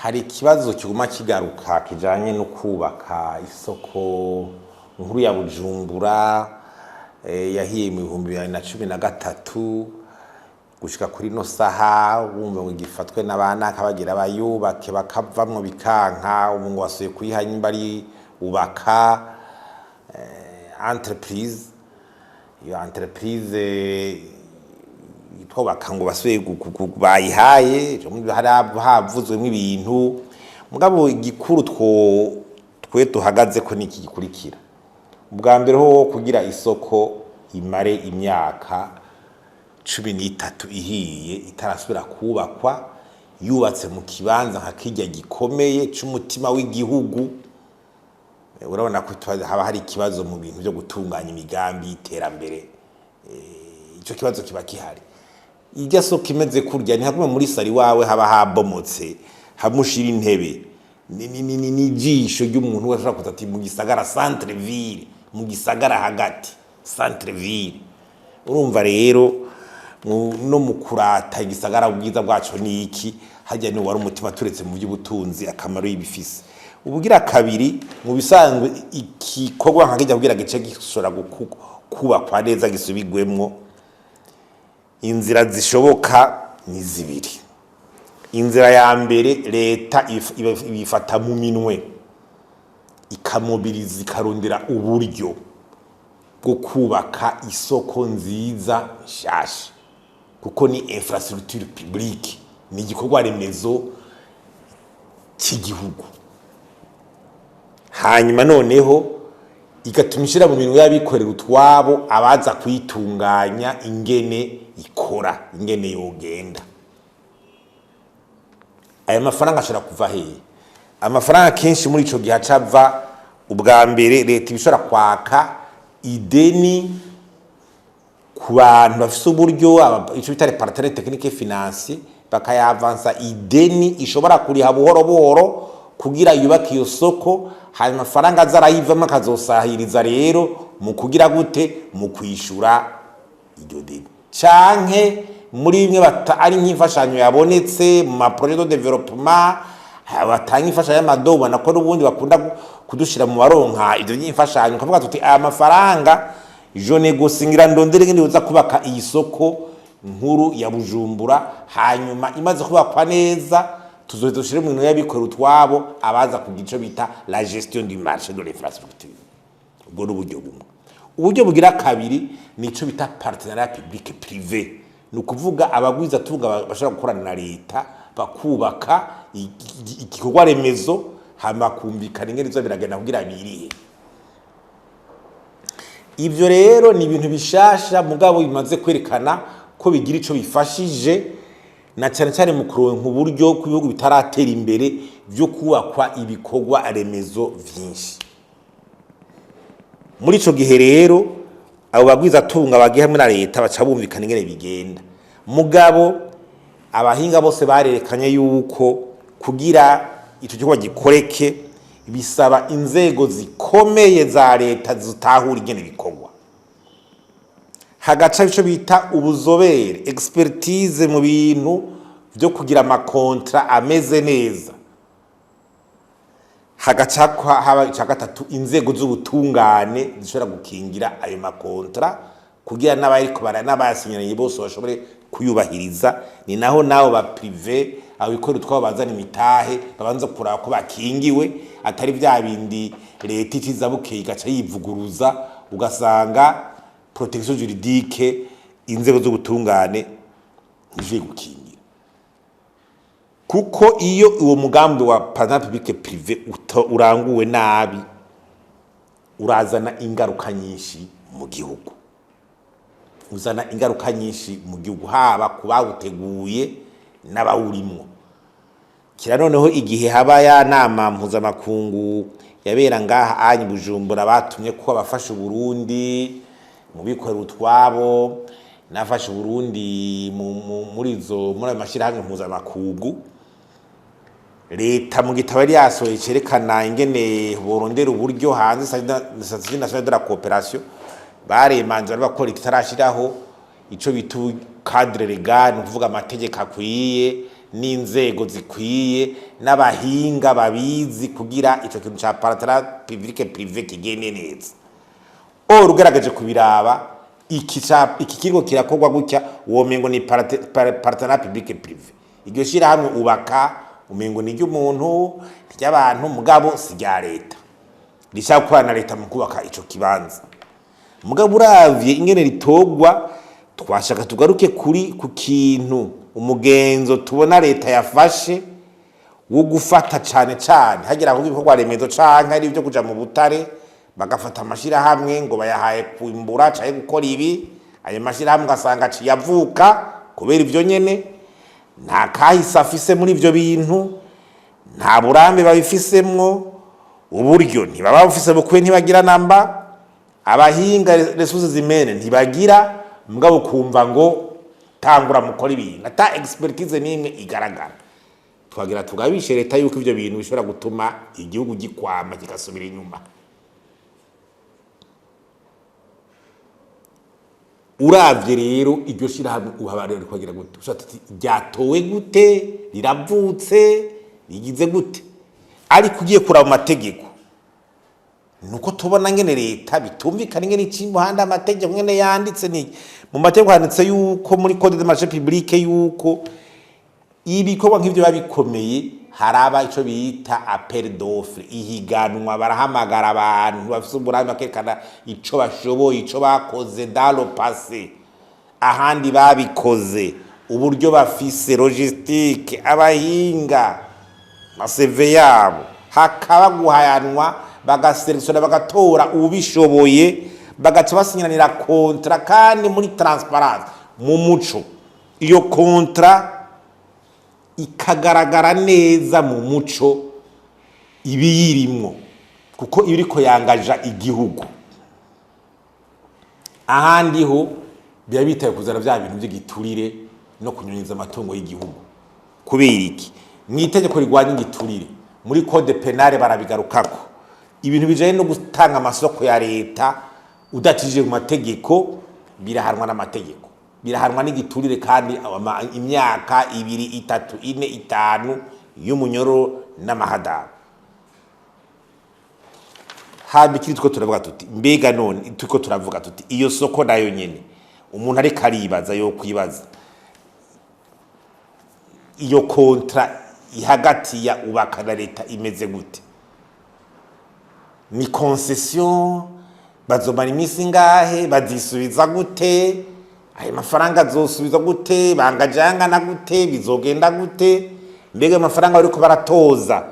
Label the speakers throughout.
Speaker 1: hari ikibazo kiguma kigaruka kijanye no kubaka isoko nkuru ya Bujumbura yahiye mu 2013 gushika kuri no saha wumva ngo gifatwe n'abana kabagira bayubake bakavamwo bikanka ubu ngo wasuye kuyihanya imbari ubaka entreprise iyo entreprise twubaka ngo basuye bayihaye havuzwemo ibintu mugabo igikuru twe tuhagaze ko niki gikurikira ubwa mbere ho kugira isoko imare imyaka 13 ihiye itarasubira kubakwa yubatse mu kibanza nka kijya gikomeye cy'umutima w'igihugu urabona ko haba hari ikibazo mu bintu byo gutunganya imigambi y'iterambere icyo kibazo kiba kihari ijya soko imeze kurya ni hakume muri sari wawe haba habomotse hamushira intebe ni jisho ry'umuntu washaka kutati mu gisagara centre ville mu gisagara hagati centre ville urumva rero no mukurata igisagara ubwiza bwacu ni iki hajya ni wari umutima turetse mu by'ubutunzi akamaro y'ibifise ubugira kabiri mu bisanzwe ikikorwa nkagijya kugira gice gishora kubakwa neza gisubigwemwo inzira zishoboka ni zibiri inzira ya mbere leta ibifata mu minwe ikamobiliza ikarondera uburyo bwo kubaka isoko nziza nshasha kuko ni infrastructure publique ni igikorwa remezo cy'igihugu hanyuma noneho igatumishira mu minwe y'abikorera utwabo abaza kwitunganya ingene ikora ingene yogenda aya mafaranga ashara kuva hehe amafaranga kenshi muri ico gihe acava ubwa mbere leta ibishora kwaka ideni ku bantu bafise uburyo ico bitare partenaire technique financier bakayavansa ideni ishobora kuriha buhoro buhoro kugira yubaka iyo soko hari amafaranga azarayivamo akazosahiriza rero mu kugira gute mu kwishura iryo deni canke muri bimwe ari nk'imfashanyo yabonetse mu ma projet de développement batanga imfashanyo y'amadobo nako n'ubundi bakunda kudushira mu baronka ivyo nyimfashanyo kavuga tuti aya mafaranga je negocingira ndondere ngende uza kubaka iyi soko nkuru ya Bujumbura hanyuma imaze kubakwa neza tuzodushire mu y'abikora utwabo abaza ku gico bita la gestion du marché de l'infrastructure ubwo n'uburyo bumwe uburyo bugira kabiri nico bita partenariat public privé nukuvuga abagwiza tunga bashaka gukorana na leta bakubaka igikorwa remezo hama kumvikana ingene zo biragenda kugira birihe ivyo rero ni ibintu bishasha mugabo bimaze kwerekana ko bigira ico bifashije na cyane cyane mu kuronka uburyo ku bihugu bitaratera imbere byo kubakwa ibikorwa remezo vyinshi muri ico gihe rero abo bagwiza tunga bagiye hamwe na leta baca bumvikana ingene bigenda mugabo abahinga bose barerekanye yuko kugira ico gikorwa gikoreke bisaba inzego zikomeye za leta zitahura ingene bikorwa hagaca bico bita ubuzobere expertise mu bintu byo kugira amakontra ameze neza hagaca haba ica gatatu inzego z'ubutungane zishobora gukingira ayo makontra kugira n'abariko n'abasinyanye bose bashobore kuyubahiriza ni naho nawo ba privé abikora utwabo bazana imitahe babanza kuraba ko bakingiwe atari bya bindi leta itizabuke igaca yivuguruza ugasanga protection juridique inzego z'ubutungane nije gukingira kuko iyo uwo mugambi wa partenariat public privé uranguwe nabi urazana ingaruka nyinshi mu gihugu uzana ingaruka nyinshi mu gihugu haba kubawuteguye n'abawurimo kira noneho igihe haba ya nama mpuzamakungu yabera ngaha anyi Bujumbura batumye ko abafasha Burundi mu bikorera utwabo nafasha Burundi muri amashirahamwe mpuzamakungu leta mu gitabo yari yasohoye cerekana ingene borondera uburyo hanze national de la coopération baremanze bakora ikitarashiraho ico bitu cadre legal kuvuga amategeko akwiye n'inzego zikwiye n'abahinga babizi kugira ico kintu ca partenariat public privé kigende neza. Ugaragaje kubiraba iki kigo kirakorwa gutya womengo ni partenariat public privé. Iryo shira hamwe ubaka umengo ni ry'umuntu ry'abantu mugabo si rya leta rishaka gukorana na leta mu kubaka ico kibanza. Mugabo uravye ingene ritogwa twashaka tugaruke kuri ku kintu umugenzo tubona leta yafashe wo gufata cyane hagira ngo ibikorwa remezo canke ari byo kuja mu butare bagafata amashira hamwe ngo bayahaye kwimbura caye gukora ibi. Ayo mashira hamwe gasanga ciyavuka kubera ivyo nyene nta kahise afise muri ivyo bintu, nta burambe babifisemwo, uburyo ntibaba bafise bukwe ntibagira namba, abahinga resources zimene ntibagira, mugabo kumva ngo tangura mukora ibintu ata expertise nimwe igaragara. Twagira tugabishe leta yuko ivyo bintu bishobora gutuma igihugu gikwama kigasubira inyuma. Uravye rero iryo shira hamwe uhabarere kwagira gute ushati ryatowe gute riravutse rigize gute ari kugiye kuraba amategeko nuko tubona ngene leta bitumvikana ngene ikimuhanda amategeko ngene yanditse ni mu mategeko handitse yuko muri code de marché public yuko ibikorwa nk'ivyo babikomeye haraba ico bita appel d'offre, ihiganwa barahamagara abantu bafite uburambe bakekana ico bashoboye ico bakoze dans le passé ahandi babikoze uburyo bafise logistique abahinga maseve yabo hakaba guhayanwa bagaselectiona bagatora ubishoboye bagaca basinyanira contrat kandi muri transparence mu muco. Iyo contrat ikagaragara neza mu muco ibiyirimwo kuko iriko yangaja igihugu. Ahandi ho biya bitaye kuzana bya bintu by'igiturire no kunyonyiza amatungo y'igihugu. Kubera iki mwitegeko rigwanya igiturire muri code penale barabigarukako ibintu bijaye no gutanga amasoko ya leta udatije mu mategeko birahanwa n'amategeko, birahanwa n'igiturire kandi imyaka 2 3 4 5 y'umunyoro n'amahada. Habikiri tuko turavuga tuti mbega none tuko turavuga tuti iyo soko nayo nyene umuntu ari karibaza yo kwibaza iyo kontra ihagati ya ubaka na leta imeze gute, ni concession bazomara imisi ngahe, bazisubiza gute, ayo mafaranga azosubiza gute, bangajangana gute, bizogenda gute, mbega amafaranga bariko baratoza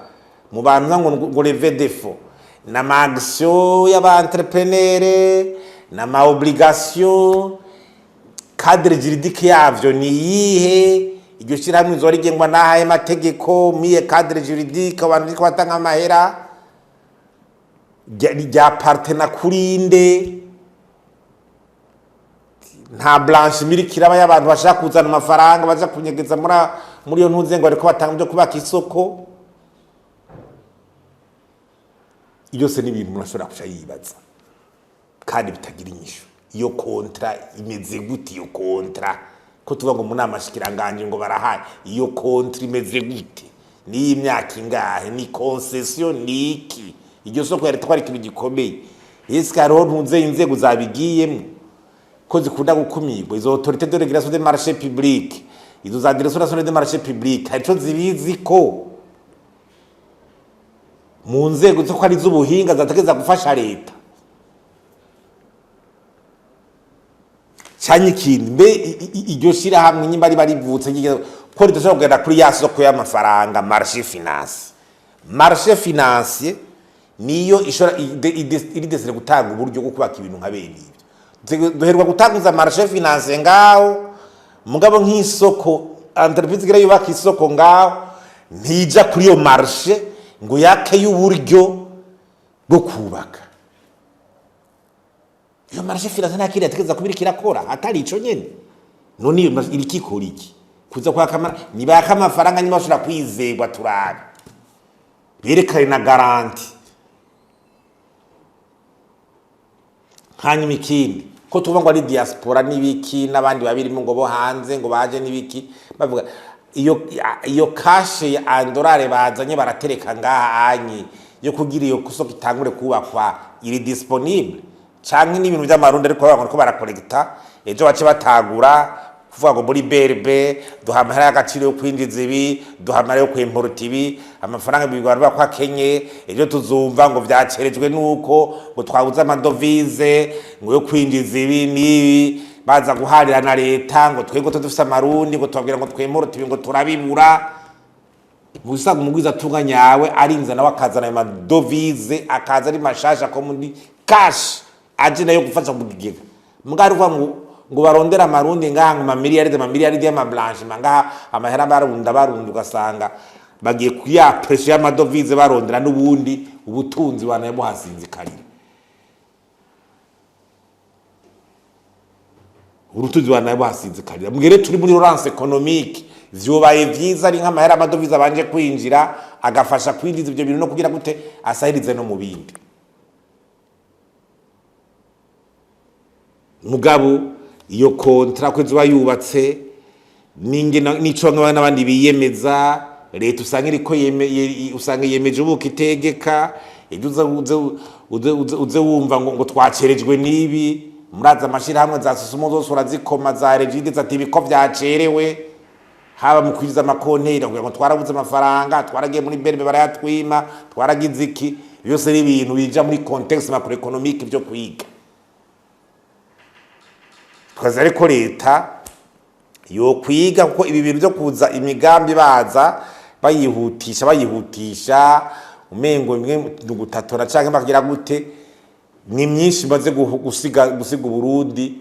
Speaker 1: mu bantu ngo leve defo na maaction y'aba entrepreneur na ma obligation cadre juridique yavyo ni yihe, iryo shirahamwe izorigengwa n'ahaye mategeko miye cadre juridique abantu bariko batanga amahera rya partena kurinde, nta blanche mirikira y'abantu bashaka kuzana amafaranga baza kunyegeza muri yo ntuze ngo ariko batanga byo kubaka isoko. Iyo se n'ibintu murashobora kusha yibaza kandi bitagira inyishu. Iyo kontra imeze gute, iyo kontra ko tuvuga ngo munama shikiranganje ngo barahaye, iyo kontra imeze gute, ni imyaka ingahe, ni concession niki, iryo soko yari twari kintu gikomeye. Ese hariho ntuze inzego zabigiyemo ko zikunda gukumirwa, izo autorité de régulation des marchés publics, izo za direction nationale des marchés publics, harico zibizi ko mu nzego zo kwari z'ubuhinga zategeza gufasha leta cyanye ikindi mbe iryo shira hamwe nyimba ari barivutse ko ritashobora kugenda kuri ya soko y'amafaranga marché financier niyo ishora iri desire gutanga uburyo bwo kubaka ibintu nka bene ibyo. Duherwa gutanguza marché financier ngaho mugabo nk'isoko entreprise gira yubaka isoko ngaho ntija kuri yo marché ngo yake y'uburyo bwo kubaka. Iyo marché financier nakiri ategeza kubirikira kora atari ico nyene none iyo iri kikora iki kuza kwa kamara niba yakamafaranga nyuma bashobora kwizegwa turabe berekane na garanti. Hanyuma ikindi ko tuvuga ngo ari diaspora nibiki n'abandi babirimo ngo bo hanze ngo baje nibiki bavuga iyo kashe ya andorare bazanye baratereka ngaha anyi yo kugira iyo kusoko itangure kubakwa iri disponible canke n'ibintu by'amarundi ariko babona ko barakolekta ejo bace batagura kuvuga ngo muri berbe duhamara y'agaciro yo kwinjiza ibi duhamara yo kwimporta ibi amafaranga bigwa kwa Kenya ejo tuzumva ngo vyacerejwe nuko ngo twabuze amadovize ngo yo kwinjiza ibi nibi baza guharira na leta ngo twego tudufise amarundi ngo tubabwira ngo twimporta ibi ngo turabibura musaga umugwiza tunganyawe arinza nawe akazana ayo madovize akaza ari mashasha ko muri cash aje nayo gufasha mu gigega mugari kwa ngo barondera amarundi nganga mamiliyaride y'amablanchement ngaha amahera barunda ugasanga bagiye kuya pressure y'amadovize barondera n'ubundi ubutunzi banaye buhasinzikarira urutunzi banaye buhasinzikarira mugere turi muri relance économique vyobaye vyiza ari nk'amahera amadovize abanje kwinjira agafasha kwinjiza ibyo bintu no kugira gute asahirize no mu bindi mugabo iyo kontra ko zuba yubatse ninge nico n'abandi biyemeza leta usanga iriko usanga yemeje ubuka itegeka uze wumva ngo twacerejwe nibi muraza amashira hamwe za susumo zose urazikoma za regide zati biko vyacerewe haba mu kwiza amakontera ngo twarabuze amafaranga twaragiye muri berbe barayatwima twaragize iki byose ari ibintu bija muri context macroeconomique byo kwiga twaza ariko leta yo kwiga kuko ibi bintu byo kuza imigambi baza bayihutisha umengo imwe gutatora canke bagira gute ni myinshi baze gusiga Burundi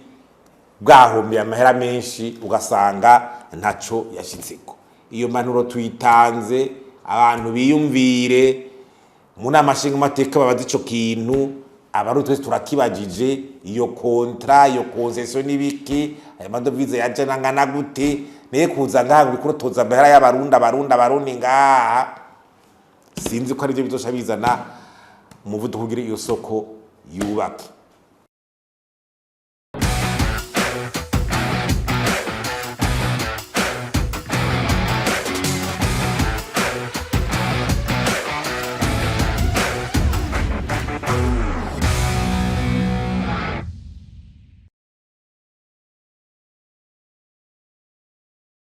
Speaker 1: bwahomye amahera menshi ugasanga ntaco yashitseko iyo manuro tuyitanze abantu biyumvire mu namashinga amateka babaza ico kintu abarundi twese turakibajije iyo kontra iyo concession nibiki aya madovize yaje nangana gute ne kuza ngaha bikurotoza amahera y'abarundi ngaha sinzi ko ari byo bizosha bizana umuvuduko kugira iyo soko yubake